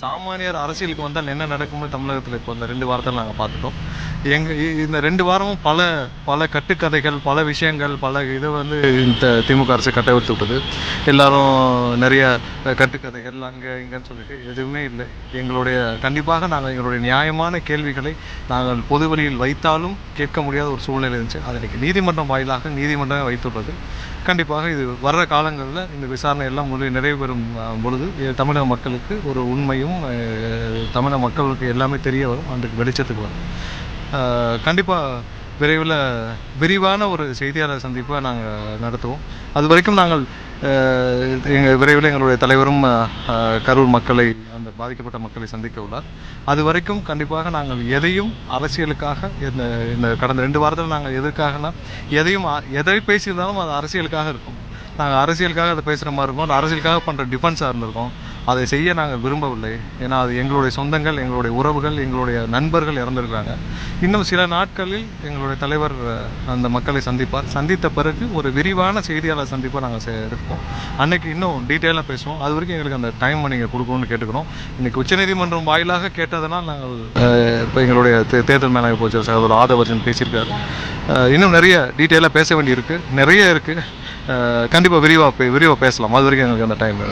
சாமானியர் அரசியலுக்கு வந்தால் என்ன நடக்கும்னு தமிழகத்தில் இப்போ இந்த 2 வாரத்தில் நாங்கள் பார்த்துட்டோம். இந்த 2 வாரமும் பல பல கட்டுக்கதைகள், பல விஷயங்கள், பல இது வந்து இந்த திமுக அரசு கட்டவிழ்த்து விட்டது. எல்லாரும் நிறைய கட்டுக்கதைகள் அங்கே இங்கேன்னு சொல்லிட்டு எதுவுமே இல்லை. கண்டிப்பாக நாங்கள் எங்களுடைய நியாயமான கேள்விகளை நாங்கள் பொது வெளியில் வைத்தாலும் கேட்க முடியாத ஒரு சூழ்நிலை இருந்துச்சு. அதை இன்றைக்கி நீதிமன்றம் வாயிலாக நீதிமன்றமே வைத்துள்ளது. கண்டிப்பாக இது வர்ற காலங்களில் இந்த விசாரணை எல்லாம் நிறைவு பெறும் பொழுது தமிழக மக்களுக்கு ஒரு உண்மையும் தமிழக மக்களுக்கு எல்லாமே தெரிய வரும், அந்த வெளிச்சத்துக்கு வரும். கண்டிப்பாக விரிவான ஒரு செய்தியாளர் சந்திப்பை நாங்கள் நடத்துவோம். அது வரைக்கும் நாங்கள் விரைவில் எங்களுடைய தலைவரும் கரூர் மக்களை, அந்த பாதிக்கப்பட்ட மக்களை சந்திக்க உள்ளார். அது வரைக்கும் கண்டிப்பாக நாங்கள் எதையும் அரசியலுக்காக இந்த கடந்த 2 வாரத்தில் நாங்கள் எதற்காகனா எதை பேசியிருந்தாலும் அது அரசியலுக்காக இருக்கும். நாங்கள் அரசியலுக்காக அதை பேசுகிற மாதிரி இருக்கும். அது அரசியலுக்காக பண்ணுற டிஃபென்ஸாக இருந்திருக்கோம். அதை செய்ய நாங்கள் விரும்பவில்லை. ஏன்னா அது எங்களுடைய சொந்தங்கள், எங்களுடைய உறவுகள், எங்களுடைய நண்பர்கள் இறந்துருக்கிறாங்க. இன்னும் சில நாட்களில் எங்களுடைய தலைவர் அந்த மக்களை சந்திப்பார். சந்தித்த பிறகு ஒரு விரிவான செய்தியாளர் சந்திப்பை நாங்கள் எடுப்போம். அன்னைக்கு இன்னும் டீட்டெயிலாக பேசுவோம். அது வரைக்கும் எங்களுக்கு அந்த டைம் நீங்கள் கொடுக்கணும்னு கேட்டுக்கிறோம். இன்றைக்கி உச்சநீதிமன்றம் வாயிலாக கேட்டதனால் நாங்கள் இப்போ எங்களுடைய தேர்தல் மேலாண்மை போச்சு சகோதரர் ஆதவர்ஜன் பேசியிருக்காரு. இன்னும் நிறைய டீட்டெயிலாக பேச வேண்டியிருக்கு, நிறைய இருக்குது. கண்டிப்பாக விரிவாக பேசலாம். அது வரைக்கும் எங்களுக்கு அந்த டைம்